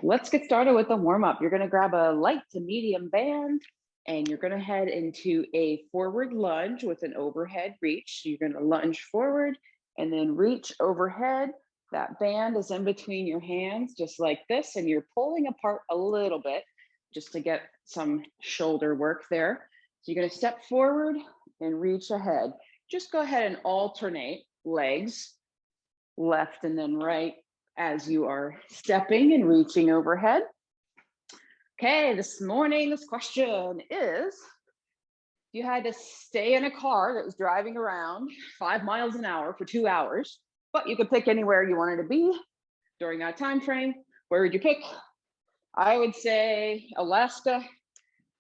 let's get started with the warm-up. You're gonna grab a light to medium band and you're gonna head into a forward lunge with an overhead reach. You're gonna lunge forward and then reach overhead. That band is in between your hands, just like this, and you're pulling apart a little bit just to get some shoulder work there. So you're gonna step forward and reach ahead. Just go ahead and alternate legs, left and then right, as you are stepping and reaching overhead. Okay, this morning, this question is, if you had to stay in a car that was driving around 5 miles an hour for 2 hours, but you could pick anywhere you wanted to be during that time frame, where would you pick? I would say Alaska.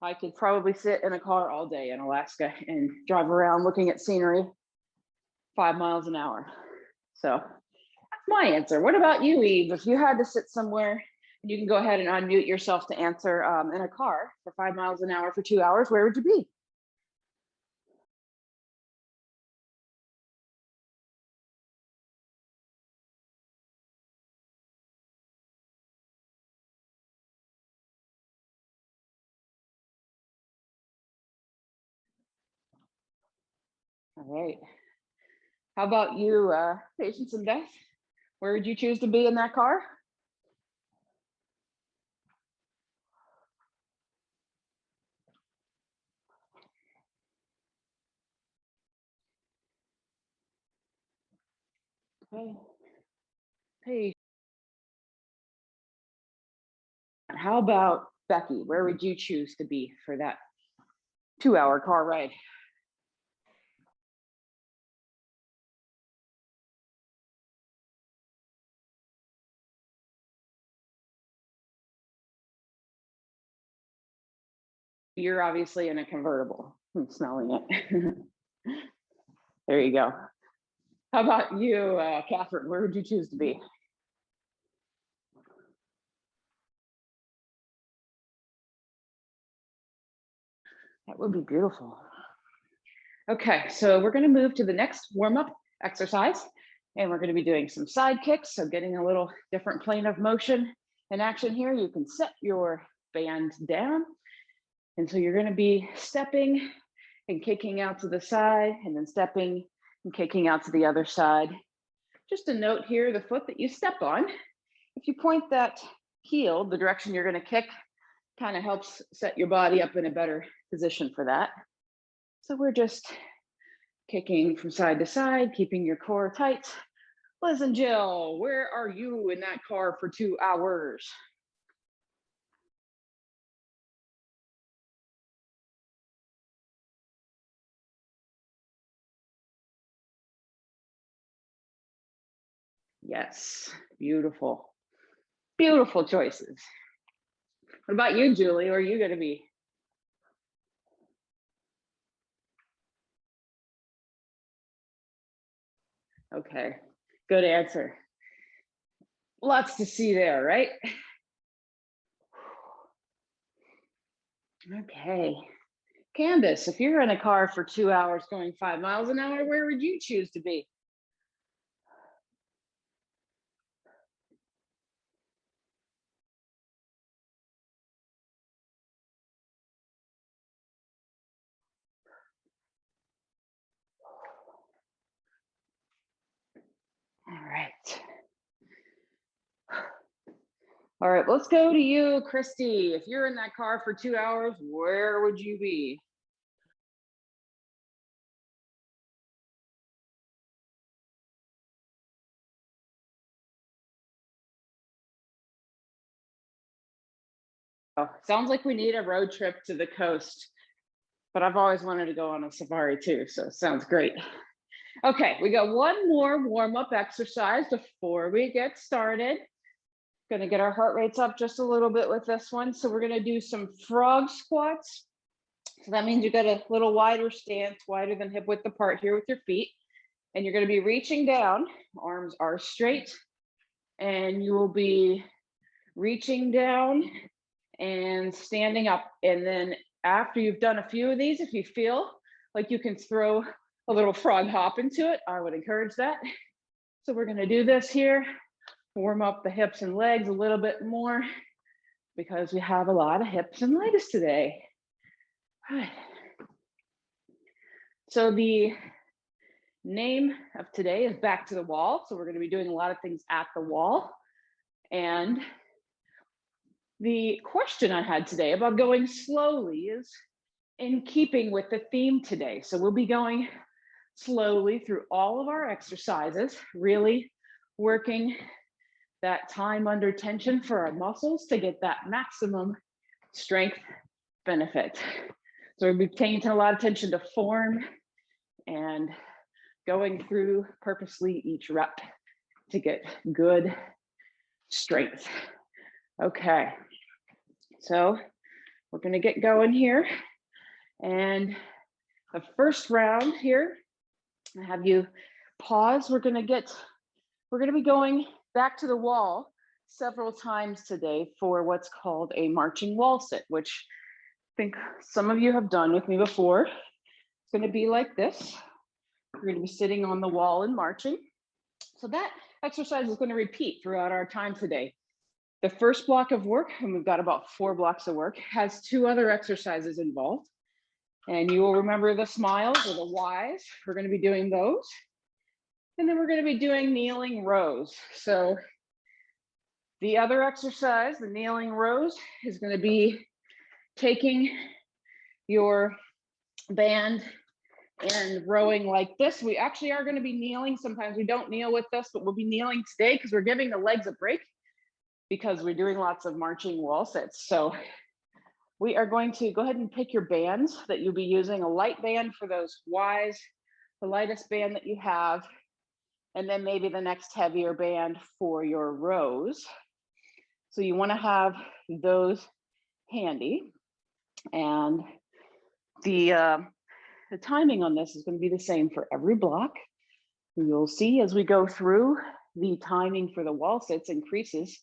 I could probably sit in a car all day in Alaska and drive around looking at scenery 5 miles an hour. So that's my answer. What about you, Eve? If you had to sit somewhere, you can go ahead and unmute yourself to answer, in a car for 5 miles an hour for 2 hours, where would you be? All right. How about you, Patience and Death? Where would you choose to be in that car? Okay. Hey, how about Becky? Where would you choose to be for that 2-hour car ride? You're obviously in a convertible. I'm smelling it. There you go. How about you, Catherine? Where would you choose to be? That would be beautiful. Okay, so we're going to move to the next warm-up exercise, and we're going to be doing some side kicks, so getting a little different plane of motion and action here. You can set your band down, and so you're going to be stepping and kicking out to the side, and then stepping and kicking out to the other side. Just a note here, the foot that you step on, if you point that heel, the direction you're going to kick, kind of helps set your body up in a better position for that. So we're just kicking from side to side, keeping your core tight. Liz and Jill, where are you in that car for 2 hours? Yes, beautiful. Beautiful choices. What about you, Julie? Where are you going to be? Okay, good answer. Lots to see there, right? Okay. Candace, if you're in a car for 2 hours going 5 miles an hour, where would you choose to be? All right. All right, let's go to you, Christy. If you're in that car for 2 hours, where would you be? Oh, sounds like we need a road trip to the coast, but I've always wanted to go on a safari too, so it sounds great. Okay, we got one more warm-up exercise before we get started. Gonna get our heart rates up just a little bit with this one. So we're gonna do some frog squats. So that means you got a little wider stance, wider than hip width apart here with your feet. And you're gonna be reaching down, arms are straight, and you will be reaching down and standing up. And then after you've done a few of these, if you feel like you can throw a little frog hop into it, I would encourage that. So we're gonna do this here, warm up the hips and legs a little bit more. because we have a lot of hips and legs today. Right. So the name of today is back to the wall. So we're going to be doing a lot of things at the wall. And the question I had today about going slowly is in keeping with the theme today. So we'll be going slowly through all of our exercises, really working that time under tension for our muscles to get that maximum strength benefit. So we'll be paying a lot of attention to form and going through purposely each rep to get good strength. Okay, so we're going to get going here. And the first round here, I have you pause. We're going to be going back to the wall several times today for what's called a marching wall sit, which I think some of you have done with me before. It's going to be like this. We're going to be sitting on the wall and marching. So that exercise is going to repeat throughout our time today. The first block of work, and we've got about 4 blocks of work, has 2 other exercises involved. And you will remember the smiles or the Ys. We're going to be doing those. And then we're going to be doing kneeling rows. So the other exercise, the kneeling rows, is going to be taking your band and rowing like this. We actually are going to be kneeling. Sometimes we don't kneel with this, but we'll be kneeling today because we're giving the legs a break because we're doing lots of marching wall sits. So we are going to go ahead and pick your bands that you'll be using, a light band for those Ys, the lightest band that you have, and then maybe the next heavier band for your rows. So you want to have those handy. And the timing on this is going to be the same for every block. You'll see as we go through, the timing for the wall sits increases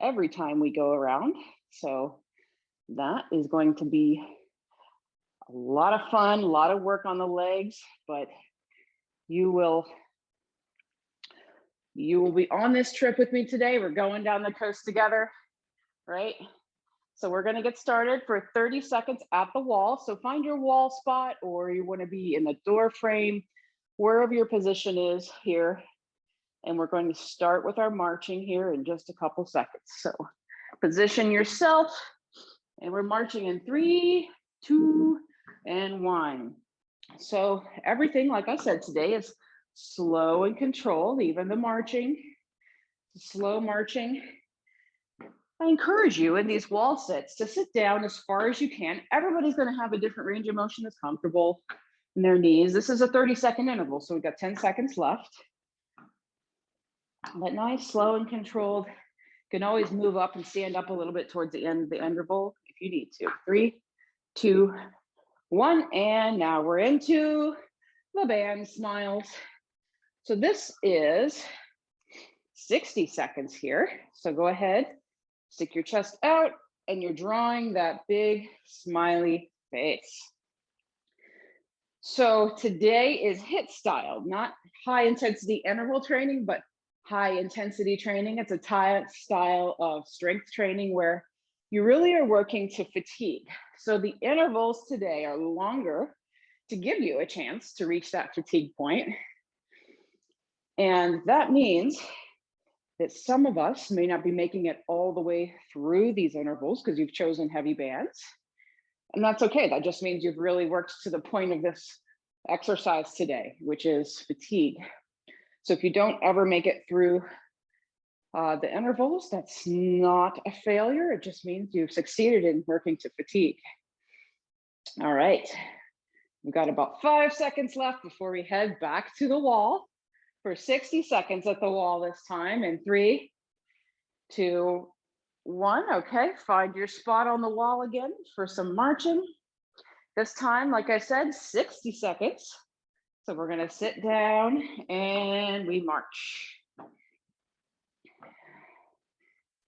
every time we go around. So that is going to be a lot of fun, a lot of work on the legs, but you will be on this trip with me today. We're going down the coast together, right? So we're going to get started for 30 seconds at the wall. So find your wall spot, or you want to be in the door frame, wherever your position is here. And we're going to start with our marching here in just a couple seconds. So position yourself, and we're marching in 3, 2, and 1. So everything, like I said today, is slow and controlled, even the marching, slow marching. I encourage you in these wall sits to sit down as far as you can. Everybody's going to have a different range of motion that's comfortable in their knees. This is a 30-second interval, so we've got 10 seconds left. But nice, slow and controlled. You can always move up and stand up a little bit towards the end of the interval if you need to. 3, 2, 1, and now we're into the band smiles. So this is 60 seconds here. So go ahead, stick your chest out, and you're drawing that big smiley face. So today is HIIT style, not high intensity interval training, but high intensity training. It's a style of strength training where you really are working to fatigue. So the intervals today are longer to give you a chance to reach that fatigue point. And that means that some of us may not be making it all the way through these intervals because you've chosen heavy bands. And that's okay. That just means you've really worked to the point of this exercise today, which is fatigue. So if you don't ever make it through the intervals, that's not a failure. It just means you've succeeded in working to fatigue. All right, we've got about 5 seconds left before we head back to the wall for 60 seconds at the wall this time. In 3, 2, 1. Okay, find your spot on the wall again for some marching. This time, like I said, 60 seconds. So we're going to sit down and we march.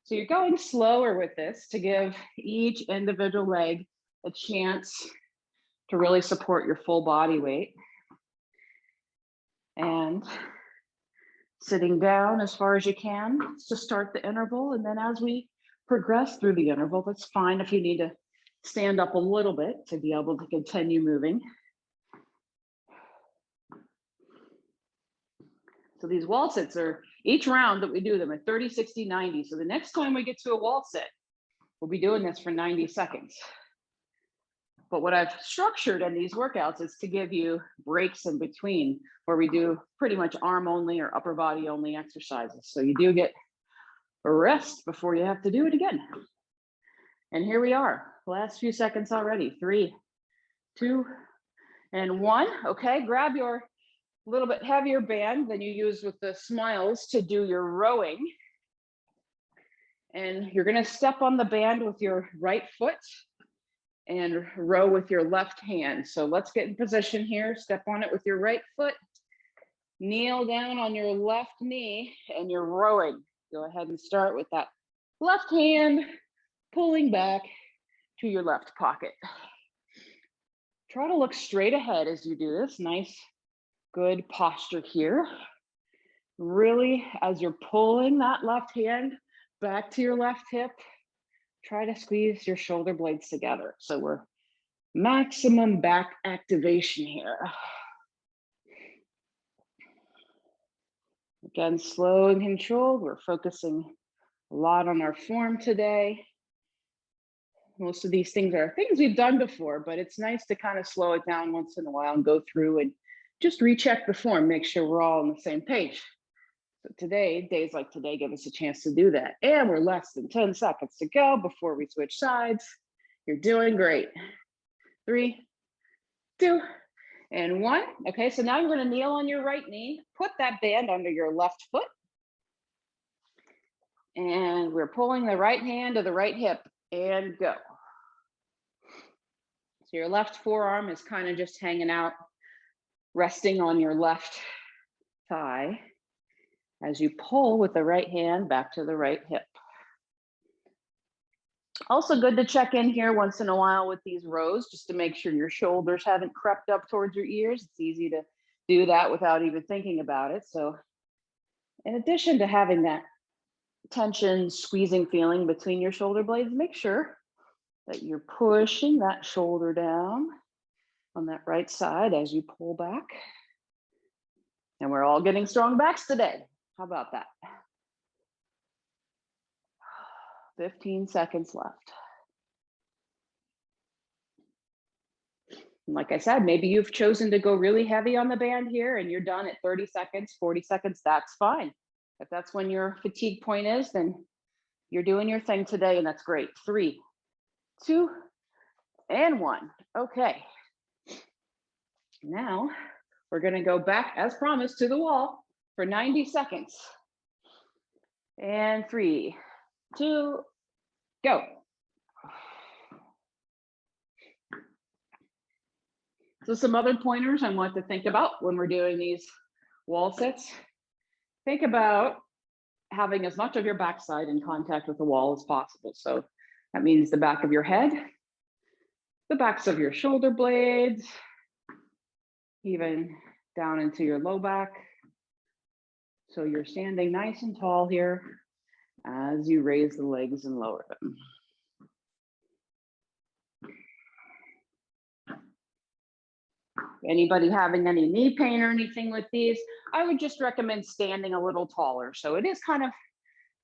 So you're going slower with this to give each individual leg a chance to really support your full body weight. And sitting down as far as you can to start the interval. And then as we progress through the interval, that's fine if you need to stand up a little bit to be able to continue moving. So these wall sits are, each round that we do them at 30, 60, 90. So the next time we get to a wall sit, we'll be doing this for 90 seconds. But what I've structured in these workouts is to give you breaks in between where we do pretty much arm only or upper body only exercises. So you do get a rest before you have to do it again. And here we are, last few seconds already. 3, 2, and 1. Okay, grab your little bit heavier band than you use with the smiles to do your rowing. And you're gonna step on the band with your right foot and row with your left hand. So let's get in position here. Step on it with your right foot, kneel down on your left knee, and you're rowing. Go ahead and start with that left hand pulling back to your left pocket. Try to look straight ahead as you do this. Nice, good posture here. Really, as you're pulling that left hand back to your left hip, try to squeeze your shoulder blades together. So we're maximum back activation here. Again, slow and controlled. We're focusing a lot on our form today. Most of these things are things we've done before, but it's nice to kind of slow it down once in a while and go through and just recheck the form, make sure we're all on the same page. So today, days like today give us a chance to do that. And we're less than 10 seconds to go before we switch sides. You're doing great. 3, 2, and 1. Okay, so now you're gonna kneel on your right knee, put that band under your left foot. And we're pulling the right hand to the right hip and go. So your left forearm is kind of just hanging out, resting on your left thigh as you pull with the right hand back to the right hip. Also good to check in here once in a while with these rows, just to make sure your shoulders haven't crept up towards your ears. It's easy to do that without even thinking about it. So in addition to having that tension, squeezing feeling between your shoulder blades, make sure that you're pushing that shoulder down on that right side as you pull back. And we're all getting strong backs today. How about that? 15 seconds left. And like I said, maybe you've chosen to go really heavy on the band here and you're done at 30 seconds, 40 seconds, that's fine. If that's when your fatigue point is, then you're doing your thing today and that's great. 3, 2, and 1. Okay. Now we're gonna go back as promised to the wall for 90 seconds. And 3, 2, go. So some other pointers I want to think about when we're doing these wall sits. Think about having as much of your backside in contact with the wall as possible. So that means the back of your head, the backs of your shoulder blades, even down into your low back. So you're standing nice and tall here as you raise the legs and lower them. Anybody having any knee pain or anything with these, I would just recommend standing a little taller. So it is kind of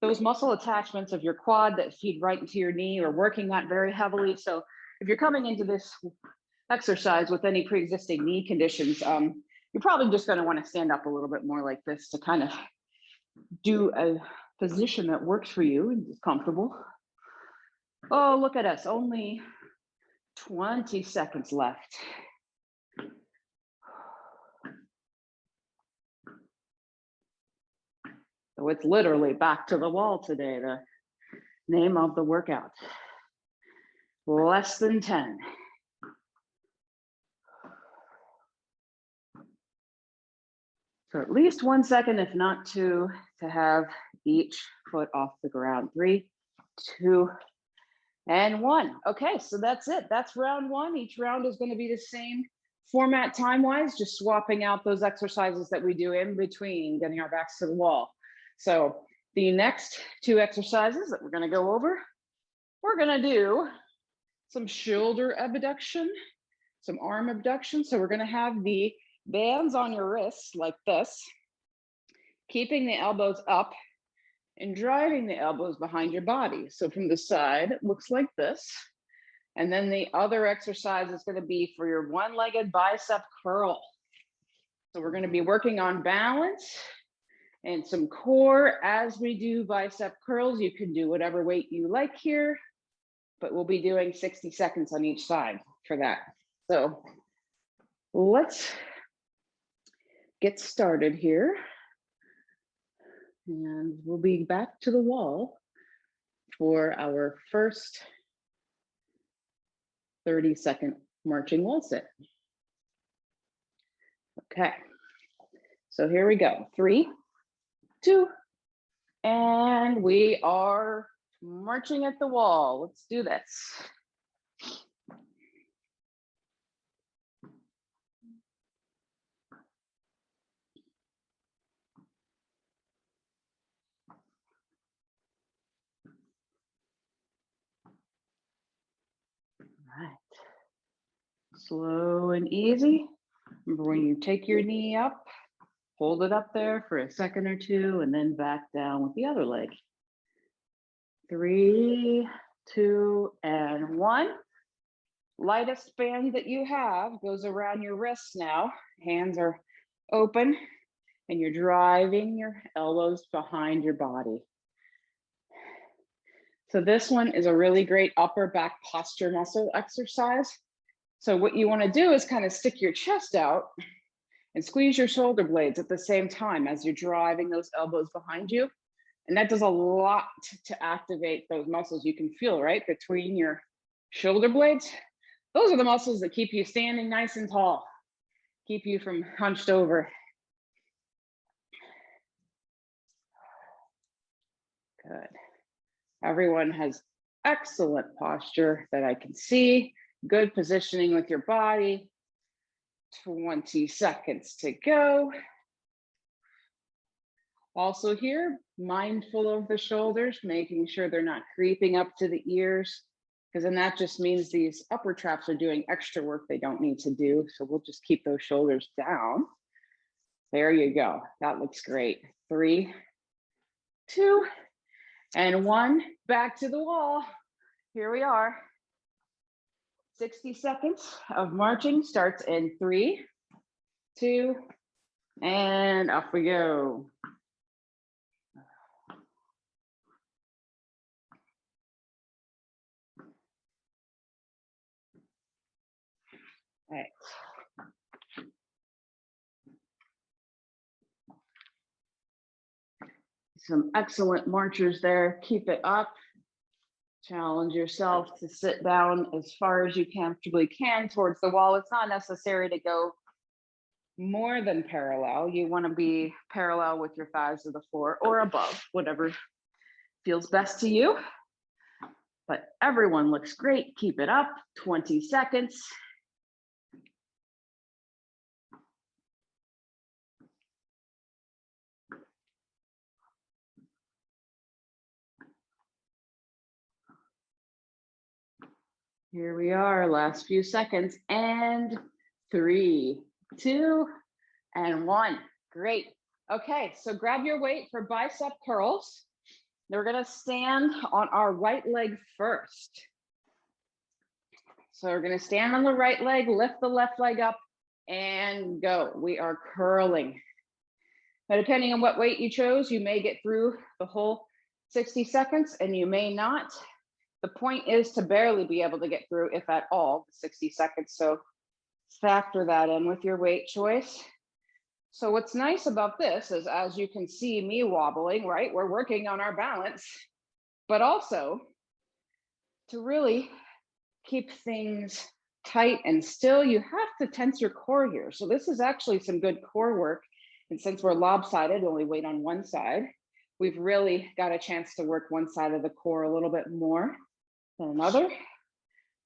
those muscle attachments of your quad that feed right into your knee or working that very heavily. So if you're coming into this exercise with any pre-existing knee conditions, you're probably just going to want to stand up a little bit more like this to kind of do a position that works for you and is comfortable. Oh, look at us, only 20 seconds left. So it's literally back to the wall today, the name of the workout. Less than 10. So at least 1 second, if not 2, to have each foot off the ground. 3, 2, and 1. Okay, so that's it. That's round 1. Each round is going to be the same format time-wise, just swapping out those exercises that we do in between, getting our backs to the wall. So the next 2 exercises that we're going to go over we're gonna do some shoulder abduction, some arm abduction. So we're gonna have the bands on your wrists like this, keeping the elbows up and driving the elbows behind your body. So from the side, it looks like this. And then the other exercise is going to be for your one-legged bicep curl. So we're going to be working on balance and some core as we do bicep curls. You can do whatever weight you like here, but we'll be doing 60 seconds on each side for that. So let's get started here. And we'll be back to the wall for our first 30-second marching wall sit. Okay, so here we go. 3, 2, and we are marching at the wall. Let's do this. All right. Slow and easy. Remember, when you take your knee up, hold it up there for a second or two, and then back down with the other leg. 3, 2, and 1. Lightest band that you have goes around your wrists now. Hands are open, and you're driving your elbows behind your body. So this one is a really great upper back posture muscle exercise. So what you want to do is kind of stick your chest out and squeeze your shoulder blades at the same time as you're driving those elbows behind you. And that does a lot to activate those muscles you can feel, right, between your shoulder blades. Those are the muscles that keep you standing nice and tall, keep you from hunched over. Good. Everyone has excellent posture that I can see. Good positioning with your body. 20 seconds to go. Also here, mindful of the shoulders, making sure they're not creeping up to the ears, because then that just means these upper traps are doing extra work they don't need to do. So we'll just keep those shoulders down. There you go. That looks great. 3, 2, and 1. Back to the wall. Here we are. 60 seconds of marching starts in 3, 2, and off we go. All right. Some excellent marchers there. Keep it up. Challenge yourself to sit down as far as you comfortably can towards the wall. It's not necessary to go more than parallel. You want to be parallel with your thighs to the floor or above, whatever feels best to you. But everyone looks great. Keep it up. 20 seconds. Here we are, last few seconds, and 3, 2, and 1. Great. Okay, so grab your weight for bicep curls. We're gonna stand on our right leg first. So we're gonna stand on the right leg, lift the left leg up, and go. We are curling. Now, depending on what weight you chose, you may get through the whole 60 seconds and you may not. The point is to barely be able to get through, if at all, 60 seconds. So factor that in with your weight choice. So what's nice about this is, as you can see me wobbling, right? We're working on our balance, but also to really keep things tight and still, you have to tense your core here. So this is actually some good core work. And since we're lopsided, only weight on one side, we've really got a chance to work one side of the core a little bit more than another.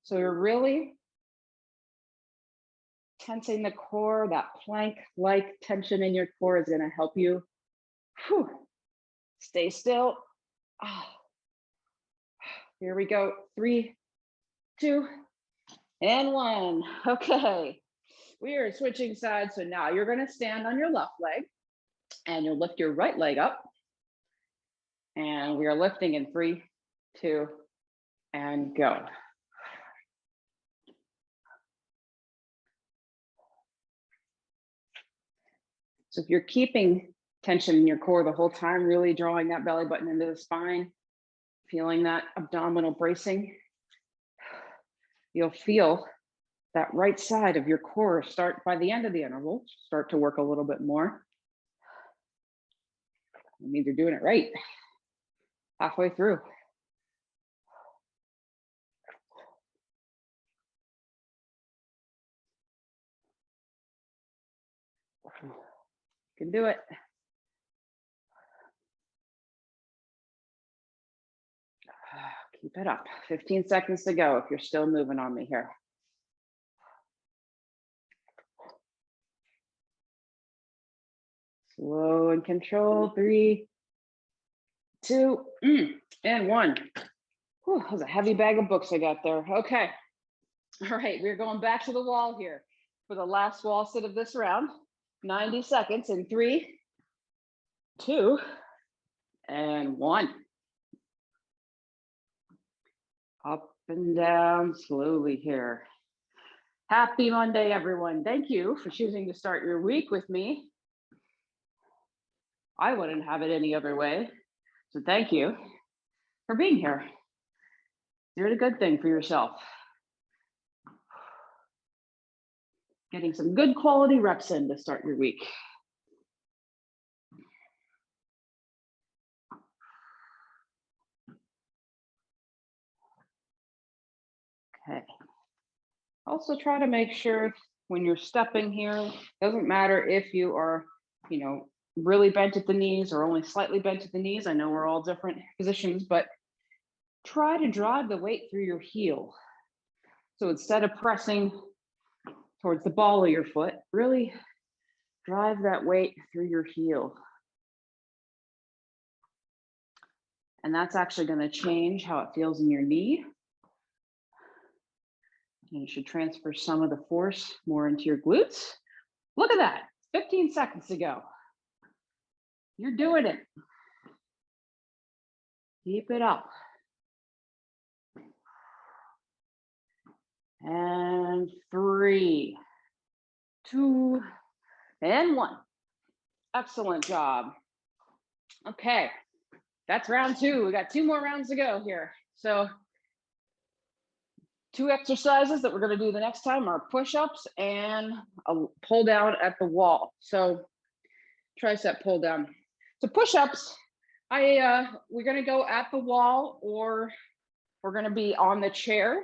So you're really tensing the core. That plank-like tension in your core is going to help you. Whew. Stay still. Here we go. 3, 2, and 1. Okay. We are switching sides. So now you're going to stand on your left leg and you'll lift your right leg up. And we are lifting in 3, 2, and go. So if you're keeping tension in your core the whole time, really drawing that belly button into the spine, feeling that abdominal bracing, you'll feel that right side of your core start by the end of the interval, start to work a little bit more. It means you're doing it right. Halfway through. You can do it. Keep it up. 15 seconds to go if you're still moving on me here. Slow and control. 3, 2, and 1. Whew, that was a heavy bag of books I got there. Okay. All right, we're going back to the wall here for the last wall sit of this round. 90 seconds in 3, 2, and 1. Up and down slowly here. Happy Monday, everyone. Thank you for choosing to start your week with me. I wouldn't have it any other way. So thank you for being here. You're a good thing for yourself. Getting some good quality reps in to start your week. Okay. Also try to make sure when you're stepping here, doesn't matter if you are, really bent at the knees or only slightly bent at the knees. I know we're all different positions, but try to drive the weight through your heel. So instead of pressing towards the ball of your foot, really drive that weight through your heel. And that's actually going to change how it feels in your knee. And you should transfer some of the force more into your glutes. Look at that, 15 seconds to go. You're doing it. Keep it up. And 3, 2, and 1. Excellent job. Okay, that's round 2. We got 2 more rounds to go here. So 2 exercises that we're going to do the next time are push-ups and a pull down at the wall. So tricep pull down. So push-ups, we're going to go at the wall, or we're going to be on the chair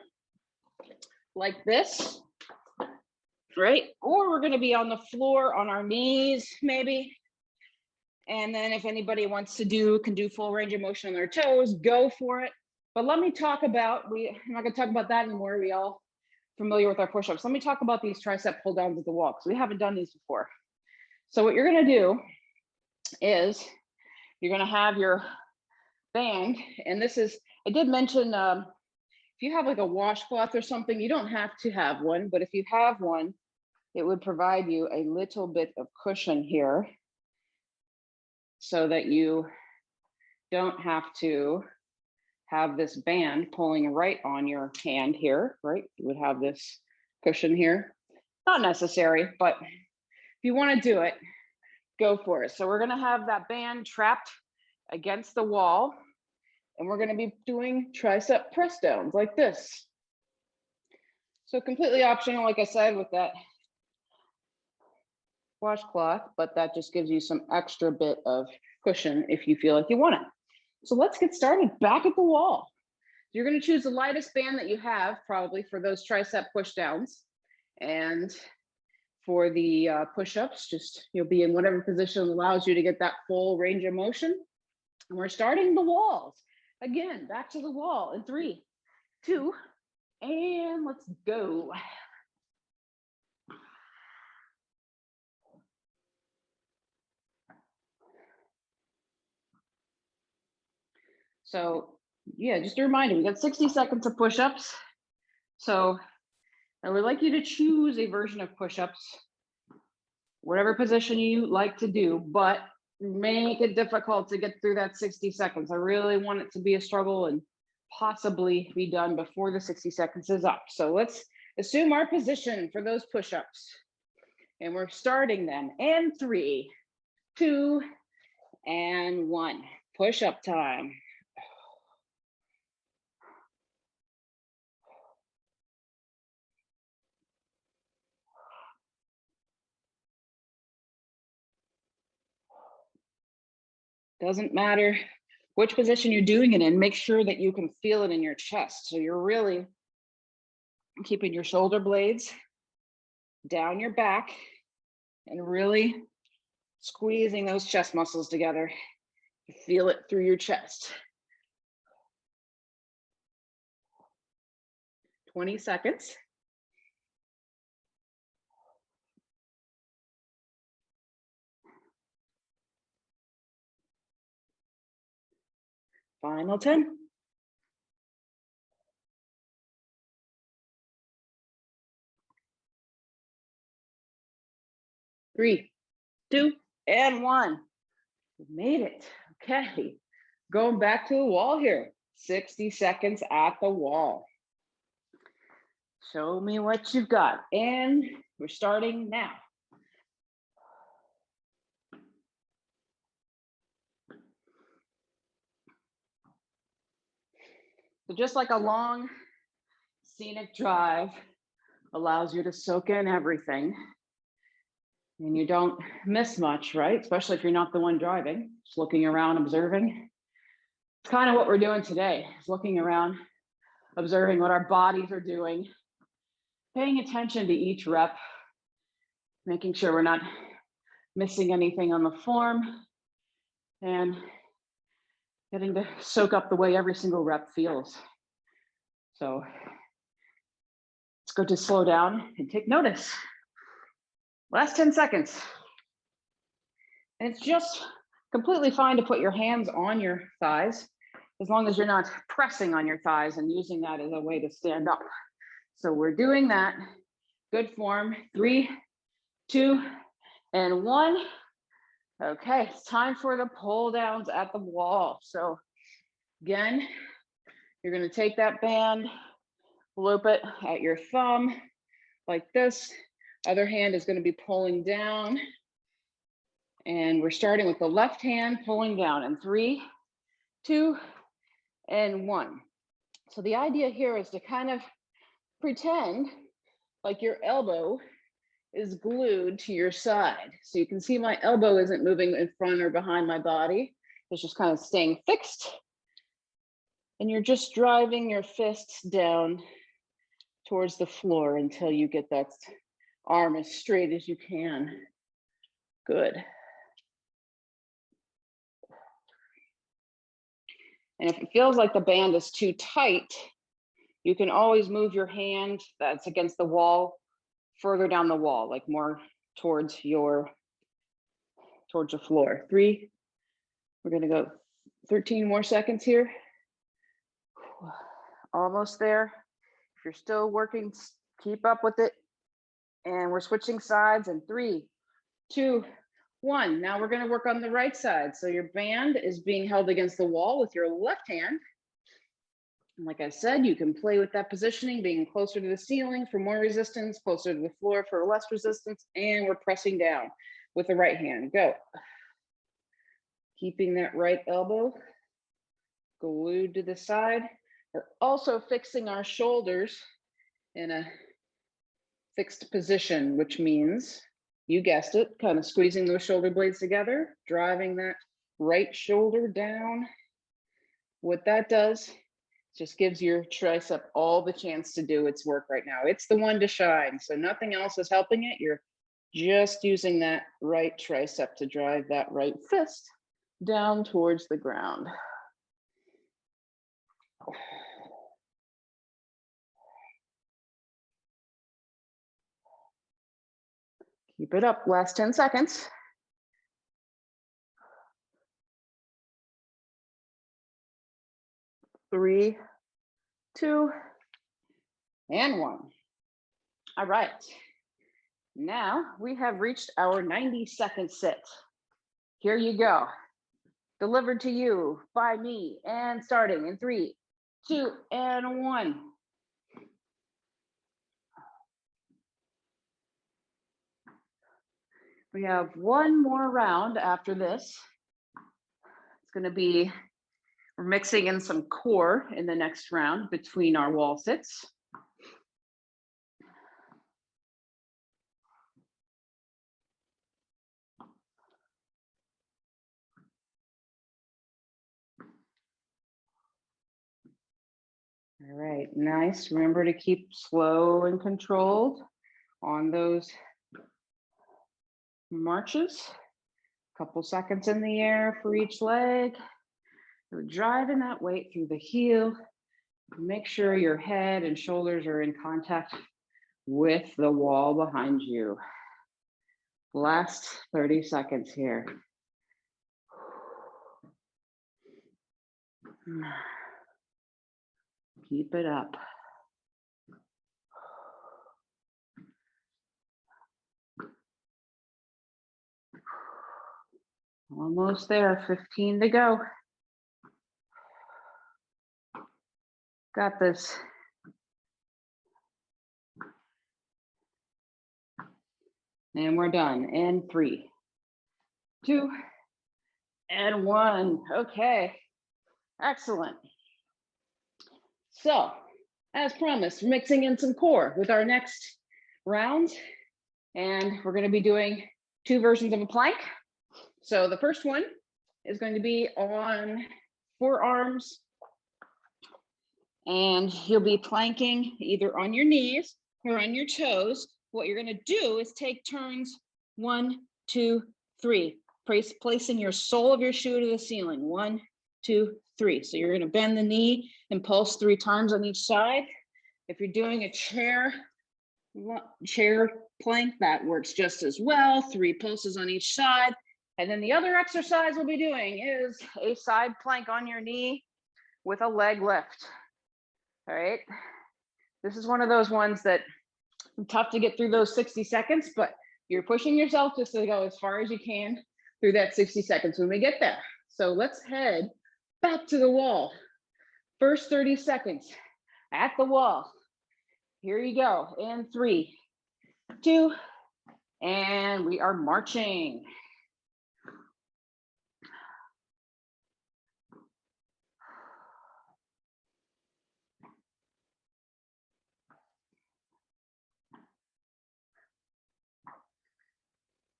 like this, right? Or we're going to be on the floor on our knees maybe. And then if anybody wants to can do full range of motion on their toes, go for it. But let me talk about, I'm not going to talk about that anymore. We all familiar with our push-ups. Let me talk about these tricep pull downs at the wall, because we haven't done these before. So what you're going to do is you're going to have your band, and this is, I did mention, if you have like a washcloth or something, you don't have to have one, but if you have one, it would provide you a little bit of cushion here so that you don't have to have this band pulling right on your hand here, right? You would have this cushion here. Not necessary, but if you want to do it, go for it. So we're going to have that band trapped against the wall, and we're going to be doing tricep press downs like this. So completely optional, like I said, with that washcloth, but that just gives you some extra bit of cushion if you feel like you want it. So let's get started back at the wall. You're going to choose the lightest band that you have, probably, for those tricep push downs. And for the push-ups, just you'll be in whatever position allows you to get that full range of motion. And we're starting the walls. Again, back to the wall in 3, 2, and let's go. So Yeah, just a reminder, we got 60 seconds of push-ups. So I would like you to choose a version of push-ups, whatever position you like to do, but make it difficult to get through that 60 seconds. I really want it to be a struggle and possibly be done before the 60 seconds is up. So let's assume our position for those push-ups. And we're starting them in 3, 2, and 1. Push-up time. Doesn't matter which position you're doing it in, make sure that you can feel it in your chest. So you're really keeping your shoulder blades down your back and really squeezing those chest muscles together. You feel it through your chest. 20 seconds. Final 10. 3, 2, and 1. We made it. Okay. Going back to the wall here. 60 seconds at the wall. Show me what you've got. And we're starting now. So just like a long scenic drive allows you to soak in everything and you don't miss much, right? Especially if you're not the one driving, just looking around, observing. It's kind of what we're doing today, is looking around, observing what our bodies are doing, paying attention to each rep, making sure we're not missing anything on the form, and getting to soak up the way every single rep feels. So it's good to slow down and take notice. Last 10 seconds. And it's just completely fine to put your hands on your thighs, as long as you're not pressing on your thighs and using that as a way to stand up. So we're doing that. Good form. 3, 2, and 1. Okay, it's time for the pull downs at the wall. So again, you're going to take that band, loop it at your thumb like this. Other hand is going to be pulling down. And we're starting with the left hand pulling down in 3, 2, and 1. So the idea here is to kind of pretend like your elbow is glued to your side. So you can see my elbow isn't moving in front or behind my body. It's just kind of staying fixed. And you're just driving your fists down towards the floor until you get that arm as straight as you can. Good. And if it feels like the band is too tight, you can always move your hand that's against the wall further down the wall, like more towards the floor. 3, we're gonna go 13 more seconds here. Almost there. If you're still working, keep up with it. And we're switching sides in 3, 2, 1. Now we're gonna work on the right side. So your band is being held against the wall with your left hand. And like I said, you can play with that positioning, being closer to the ceiling for more resistance, closer to the floor for less resistance, and we're pressing down with the right hand. Go. Keeping that right elbow glued to the side. We're also fixing our shoulders in a fixed position, which means, you guessed it, kind of squeezing those shoulder blades together, driving that right shoulder down. What that does, just gives your tricep all the chance to do its work right now. It's the one to shine, so nothing else is helping it. You're just using that right tricep to drive that right fist down towards the ground. Keep it up, last 10 seconds. 3, 3, 2, and 1. All right. Now we have reached our 90-second sit. Here you go. Delivered to you by me and starting in 3, 2, and 1. We have one more round after this. It's going to be, we're mixing in some core in the next round between our wall sits. All right, nice. Remember to keep slow and controlled on those marches. A couple seconds in the air for each leg. You're driving that weight through the heel. Make sure your head and shoulders are in contact with the wall behind you. Last 30 seconds here. Keep it up. Almost there, 15 to go. Got this. And we're done. In 3, 2, and 1. Okay, excellent. So, as promised, we're mixing in some core with our next round. And we're going to be doing 2 versions of a plank. So the first one is going to be on forearms. And you'll be planking either on your knees or on your toes. What you're going to do is take turns 1, 2, 3, placing your sole of your shoe to the ceiling. 1, 2, 3. So you're going to bend the knee and pulse 3 times on each side. If you're doing a chair plank, that works just as well. 3 pulses on each side. And then the other exercise we'll be doing is a side plank on your knee with a leg lift. All right. This is one of those ones that tough to get through those 60 seconds, but you're pushing yourself just to go as far as you can through that 60 seconds when we get there. So let's head back to the wall. First 30 seconds at the wall. Here you go. In 3, 2, and we are marching.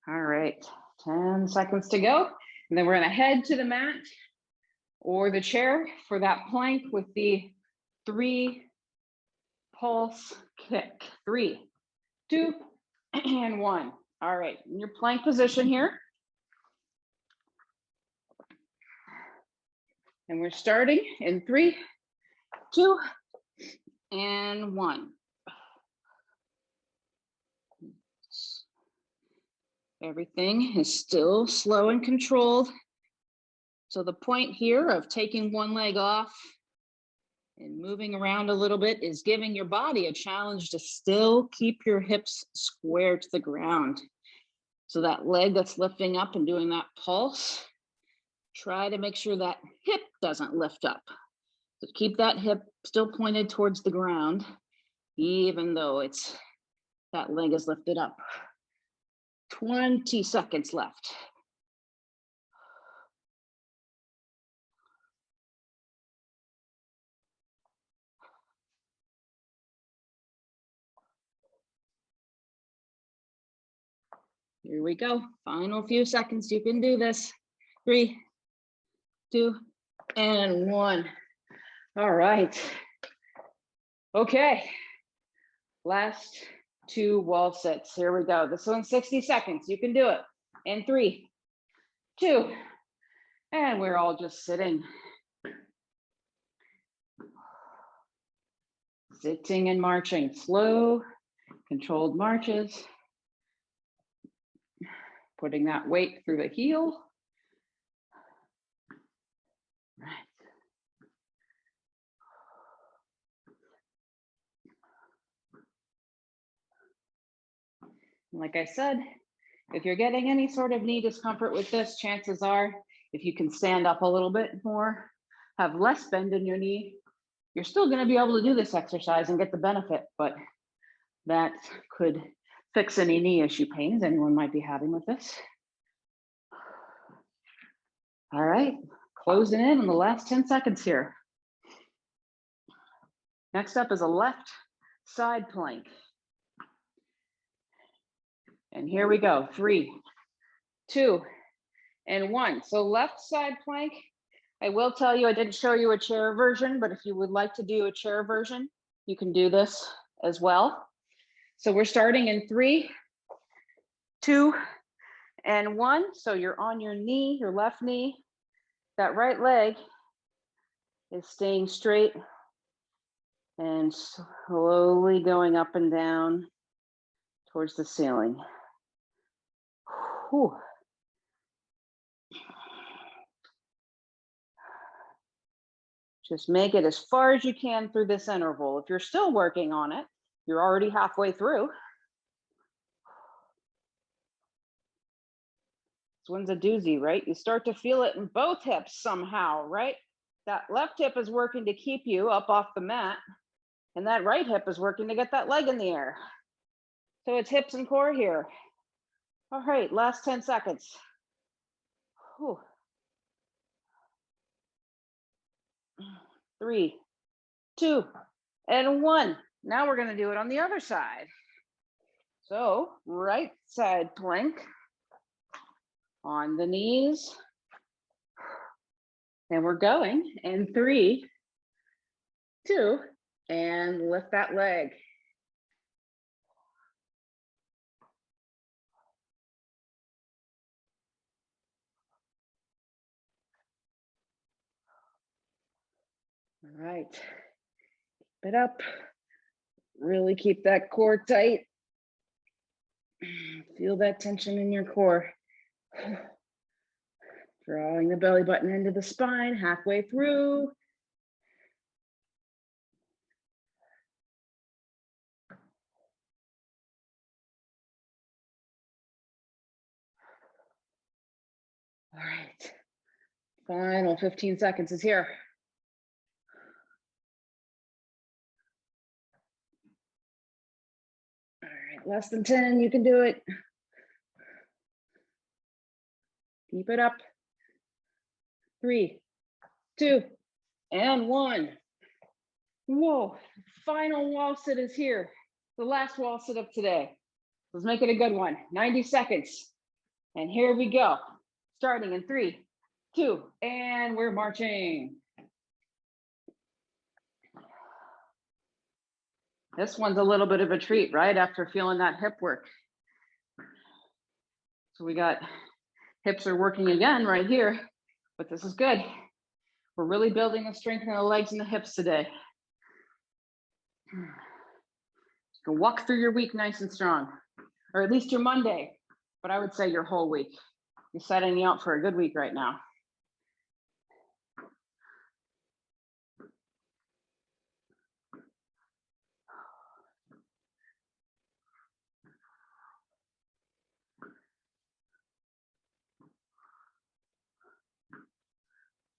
All right, 10 seconds to go. And then we're gonna head to the mat or the chair for that plank with the 3 pulse kick. 3, 2, and 1. All right, in your plank position here. And we're starting in 3, 2, and 1. Everything is still slow and controlled. So the point here of taking one leg off and moving around a little bit is giving your body a challenge to still keep your hips square to the ground. So that leg that's lifting up and doing that pulse, try to make sure that hip doesn't lift up. So keep that hip still pointed towards the ground, even though that leg is lifted up. 20 seconds left. Here we go. Final few seconds. You can do this. 3, 2, and 1. All right. Okay. Last 2 wall sits. Here we go. This one's 60 seconds. You can do it. In 3, 2, and we're all just sitting. Sitting and marching. Slow, controlled marches. Putting that weight through the heel. Right. Like I said, if you're getting any sort of knee discomfort with this, chances are, if you can stand up a little bit more, have less bend in your knee, you're still going to be able to do this exercise and get the benefit, but that could fix any knee issue pains anyone might be having with this. All right, closing in on the last 10 seconds here. Next up is a left side plank. And here we go, 3, 2, and 1. So left side plank, I will tell you, I didn't show you a chair version, but if you would like to do a chair version, you can do this as well. So we're starting in 3, 2, and 1. So you're on your knee, your left knee. That right leg is staying straight and slowly going up and down towards the ceiling. Whew. Just make it as far as you can through this interval. If you're still working on it, you're already halfway through. This one's a doozy, right? You start to feel it in both hips somehow, right? That left hip is working to keep you up off the mat, and that right hip is working to get that leg in the air. So it's hips and core here. All right, last 10 seconds. Whew. 3, 2, and 1. Now we're going to do it on the other side. So right side plank on the knees. And we're going in 3, 2, and lift that leg. All right, keep it up. Really keep that core tight. Feel that tension in your core. Drawing the belly button into the spine, halfway through. All right, final 15 seconds is here. All right, less than 10, you can do it. Keep it up. 3, 2, and 1. Whoa, final wall sit is here. The last wall sit of today. Let's make it a good one. 90 seconds. And here we go. Starting in 3, 2, and we're marching. This one's a little bit of a treat, right? After feeling that hip work. So we got hips are working again right here, but this is good. We're really building the strength in the legs and the hips today. You can walk through your week nice and strong, or at least your Monday, but I would say your whole week. You're setting you up for a good week right now.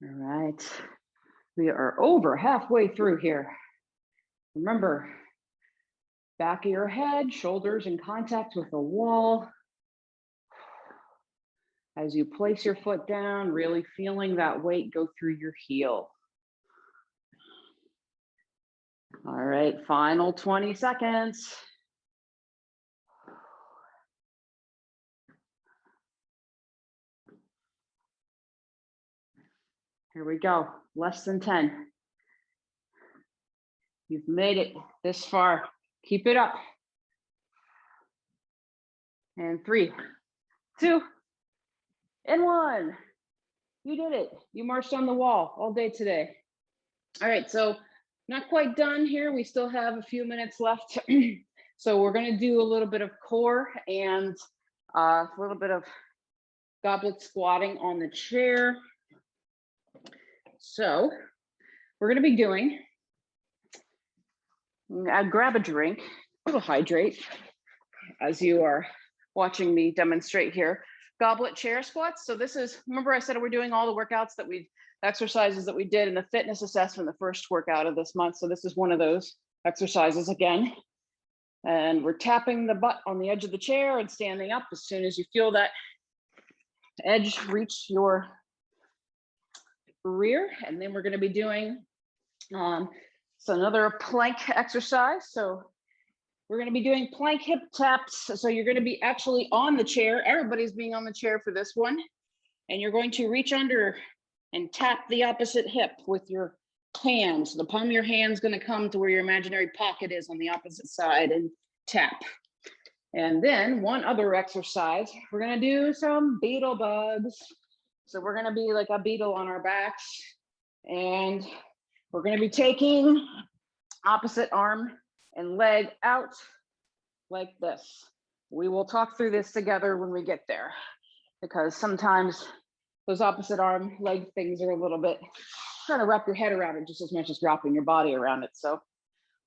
All right, we are over halfway through here. Remember, back of your head, shoulders in contact with the wall. As you place your foot down, really feeling that weight go through your heel. All right, final 20 seconds. Here we go, less than 10. You've made it this far. Keep it up. And 3, 2, and 1. You did it. You marched on the wall all day today. All right, so not quite done here. We still have a few minutes left. So we're going to do a little bit of core and a little bit of goblet squatting on the chair. So we're going to be doing, grab a drink, a little hydrate as you are watching me demonstrate here. Goblet chair squats. So this is, remember I said we're doing all the workouts that exercises that we did in the fitness assessment, the first workout of this month. So this is one of those exercises again. And we're tapping the butt on the edge of the chair and standing up as soon as you feel that edge reach your rear. And then we're going to be doing so another plank exercise. So we're going to be doing plank hip taps. So you're going to be actually on the chair. Everybody's being on the chair for this one. And you're going to reach under and tap the opposite hip with your hands. The palm of your hand's going to come to where your imaginary pocket is on the opposite side and tap. And then one other exercise, we're going to do some beetle bugs. So we're going to be like a beetle on our backs. And we're going to be taking opposite arm and leg out like this. We will talk through this together when we get there, because sometimes those opposite arm leg things are a little bit trying to wrap your head around it just as much as dropping your body around it. So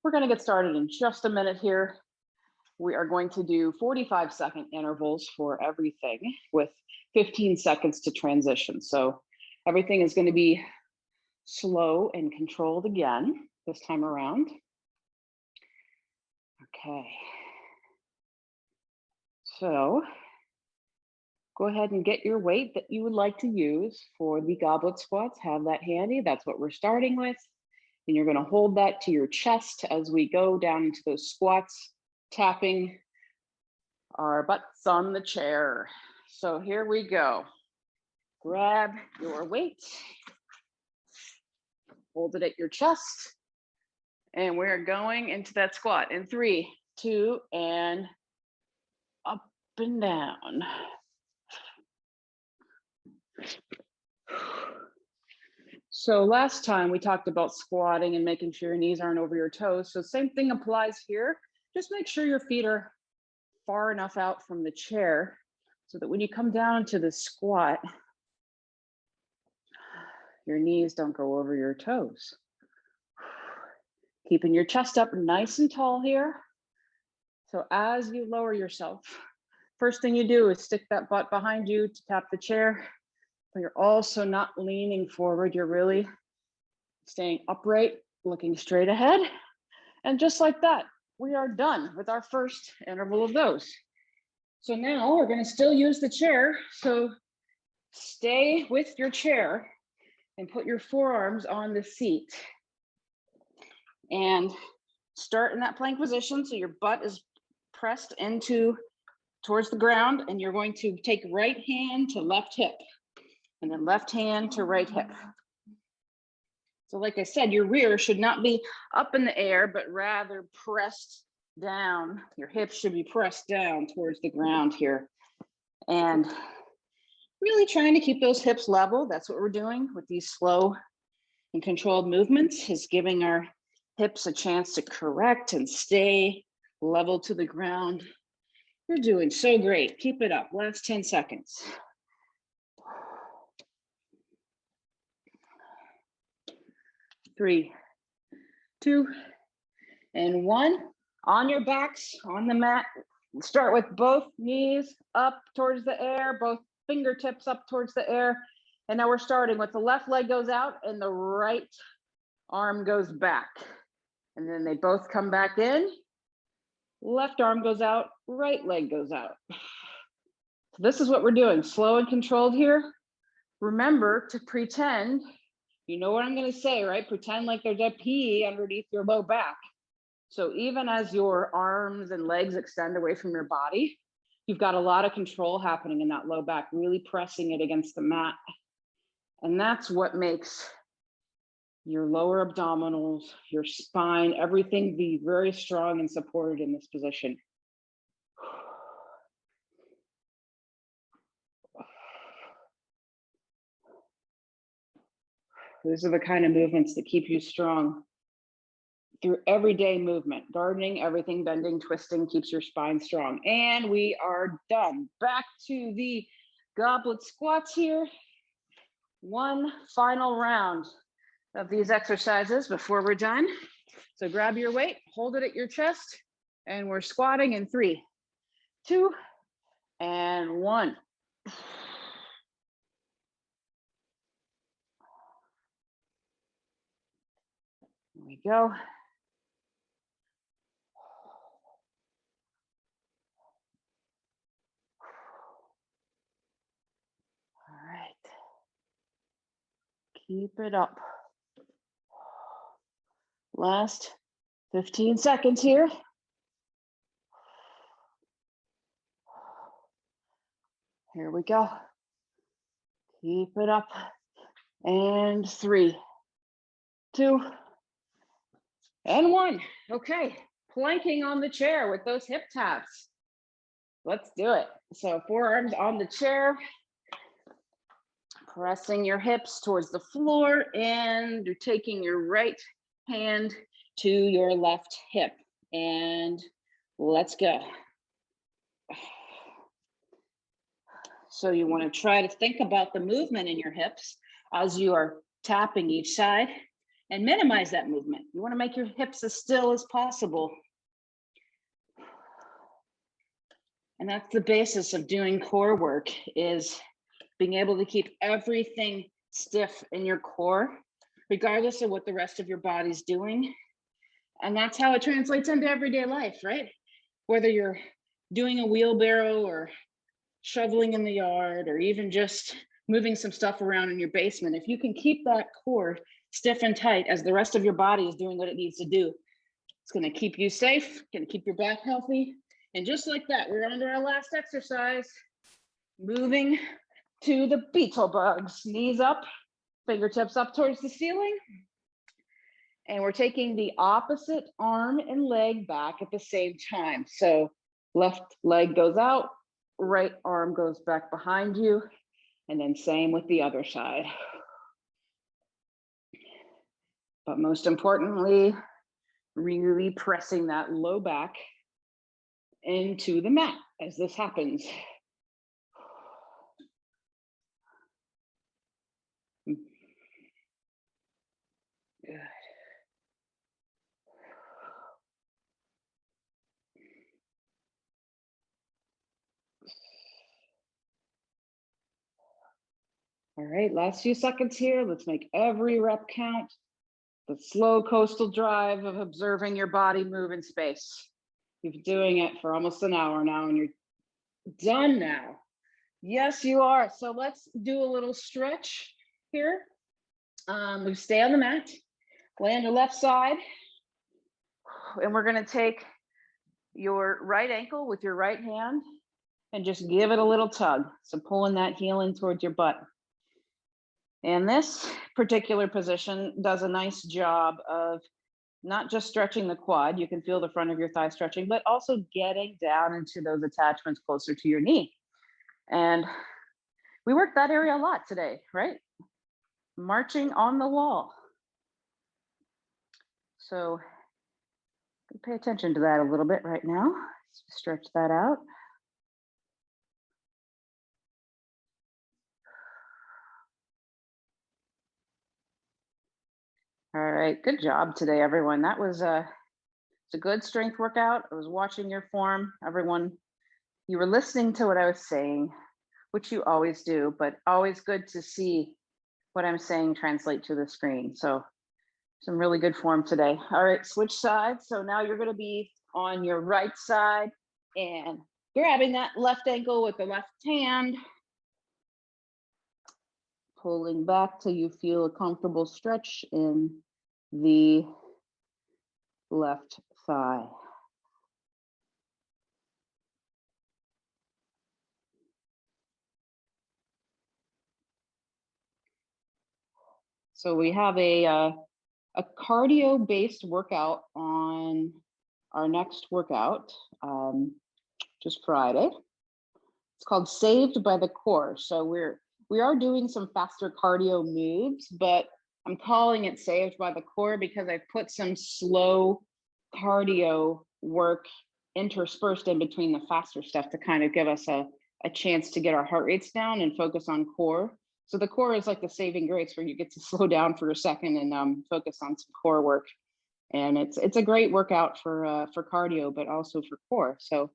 we're going to get started in just a minute here. We are going to do 45-second intervals for everything with 15 seconds to transition. So everything is going to be slow and controlled again this time around. Okay. So go ahead and get your weight that you would like to use for the goblet squats. Have that handy. That's what we're starting with. And you're going to hold that to your chest as we go down into those squats, tapping our butts on the chair. So here we go. Grab your weight, hold it at your chest, and we're going into that squat in 3, 2, and up and down. So last time we talked about squatting and making sure your knees aren't over your toes. So same thing applies here. Just make sure your feet are far enough out from the chair so that when you come down to the squat, your knees don't go over your toes. Keeping your chest up nice and tall here. So as you lower yourself, first thing you do is stick that butt behind you to tap the chair, but you're also not leaning forward. You're really staying upright, looking straight ahead. And just like that, we are done with our first interval of those. So now we're going to still use the chair. So stay with your chair and put your forearms on the seat. And start in that plank position. So your butt is pressed towards the ground, and you're going to take right hand to left hip and then left hand to right hip. So like I said, your rear should not be up in the air, but rather pressed down. Your hips should be pressed down towards the ground here. And really trying to keep those hips level. That's what we're doing with these slow and controlled movements, is giving our hips a chance to correct and stay level to the ground. You're doing so great. Keep it up. Last 10 seconds. 3, 2, and 1. On your backs, on the mat. Start with both knees up towards the air, both fingertips up towards the air. And now we're starting with the left leg goes out and the right arm goes back. And then they both come back in. Left arm goes out, right leg goes out. So this is what we're doing, slow and controlled here. Remember to pretend, you know what I'm going to say, right? Pretend like there's a P underneath your low back. So even as your arms and legs extend away from your body, you've got a lot of control happening in that low back, really pressing it against the mat. And that's what makes your lower abdominals, your spine, everything be very strong and supported in this position. These are the kind of movements that keep you strong through everyday movement. Gardening, everything, bending, twisting keeps your spine strong. And we are done. Back to the goblet squats here. One final round of these exercises before we're done. So grab your weight, hold it at your chest, and we're squatting in 3, 2, and 1. There we go. All right. Keep it up. Last 15 seconds here. Here we go. Keep it up. And 3, 2, and 1. Okay, planking on the chair with those hip taps. Let's do it. So forearms on the chair, pressing your hips towards the floor, and you're taking your right hand to your left hip. And let's go. So you want to try to think about the movement in your hips as you are tapping each side and minimize that movement. You want to make your hips as still as possible. And that's the basis of doing core work, is being able to keep everything stiff in your core, regardless of what the rest of your body's doing. And that's how it translates into everyday life, right? Whether you're doing a wheelbarrow or shoveling in the yard, or even just moving some stuff around in your basement, if you can keep that core stiff and tight as the rest of your body is doing what it needs to do, it's going to keep you safe, going to keep your back healthy. And just like that, we're on to our last exercise, moving to the beetle bugs. Knees up, fingertips up towards the ceiling. And we're taking the opposite arm and leg back at the same time. So left leg goes out, right arm goes back behind you, and then same with the other side. But most importantly, really pressing that low back into the mat as this happens. Good. All right, last few seconds here. Let's make every rep count. The slow coastal drive of observing your body move in space. You've been doing it for almost an hour now, and you're done now. Yes, you are. So let's do a little stretch here. We stay on the mat, lay on your left side, and we're going to take your right ankle with your right hand and just give it a little tug. So pulling that heel in towards your butt. And this particular position does a nice job of not just stretching the quad, you can feel the front of your thigh stretching, but also getting down into those attachments closer to your knee. And we worked that area a lot today, right? Marching on the wall. So pay attention to that a little bit right now. Stretch that out. All right, good job today, everyone. That was it's a good strength workout. I was watching your form. Everyone, you were listening to what I was saying, which you always do, but always good to see what I'm saying translate to the screen. So some really good form today. All right, switch sides. So now you're going to be on your right side and grabbing that left ankle with the left hand, pulling back till you feel a comfortable stretch in the left thigh. So we have a cardio-based workout on our next workout, just Friday. It's called Saved by the Core. So we are doing some faster cardio moves, but I'm calling it Saved by the Core because I've put some slow cardio work interspersed in between the faster stuff to kind of give us a chance to get our heart rates down and focus on core. So the core is like the saving grace where you get to slow down for a second and focus on some core work. And it's a great workout for cardio, but also for core. So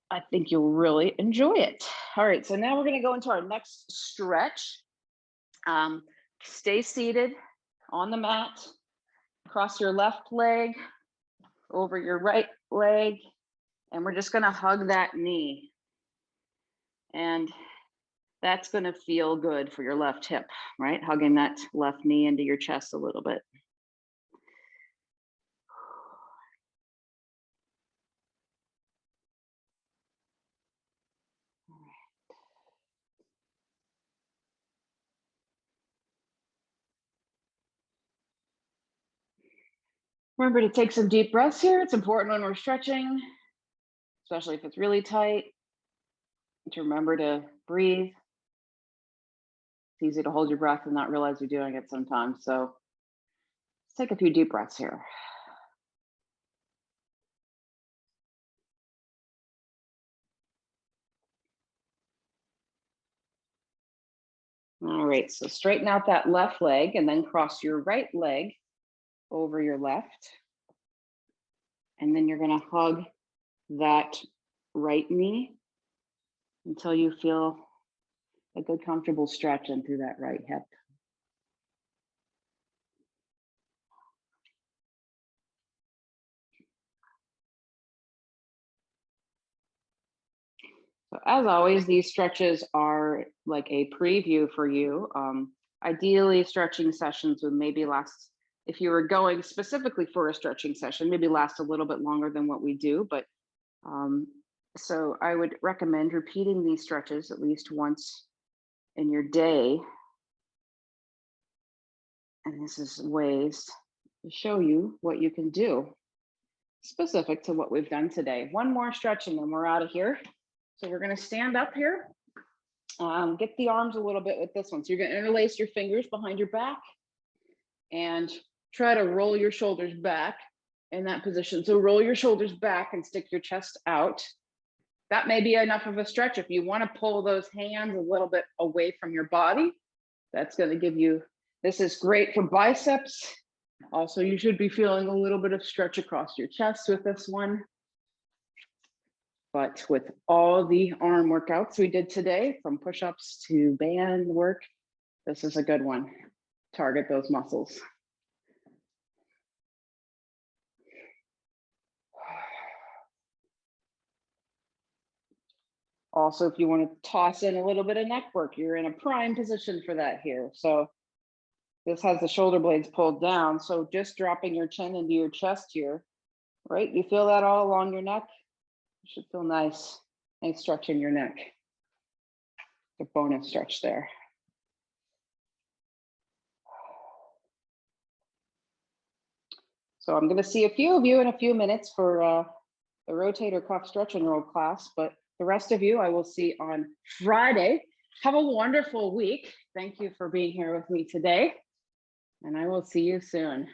I think you'll really enjoy it. All right, so now we're gonna go into our next stretch. Stay seated on the mat, cross your left leg over your right leg, and we're just gonna hug that knee. And that's gonna feel good for your left hip, right? Hugging that left knee into your chest a little bit. Remember to take some deep breaths here. It's important when we're stretching, especially if it's really tight, to remember to breathe. It's easy to hold your breath and not realize you're doing it sometimes. So let's take a few deep breaths here. All right, so straighten out that left leg and then cross your right leg over your left. And then you're gonna hug that right knee until you feel a good comfortable stretch in through that right hip. So as always, these stretches are like a preview for you. Ideally, stretching sessions would maybe last, if you were going specifically for a stretching session, maybe last a little bit longer than what we do. But so I would recommend repeating these stretches at least once in your day. And this is ways to show you what you can do specific to what we've done today. One more stretch and then we're out of here. So we're gonna stand up here, get the arms a little bit with this one. So you're gonna interlace your fingers behind your back and try to roll your shoulders back in that position. So roll your shoulders back and stick your chest out. That may be enough of a stretch. If you wanna pull those hands a little bit away from your body, that's gonna give you, this is great for biceps. Also, you should be feeling a little bit of stretch across your chest with this one. But with all the arm workouts we did today, from push-ups to band work, this is a good one. Target those muscles. Also, if you want to toss in a little bit of neck work, you're in a prime position for that here. So this has the shoulder blades pulled down. So just dropping your chin into your chest here, right? You feel that all along your neck? It should feel nice. Nice stretch in your neck. The bonus stretch there. So I'm going to see a few of you in a few minutes for the rotator cuff stretch and roll class, but the rest of you I will see on Friday. Have a wonderful week. Thank you for being here with me today, and I will see you soon.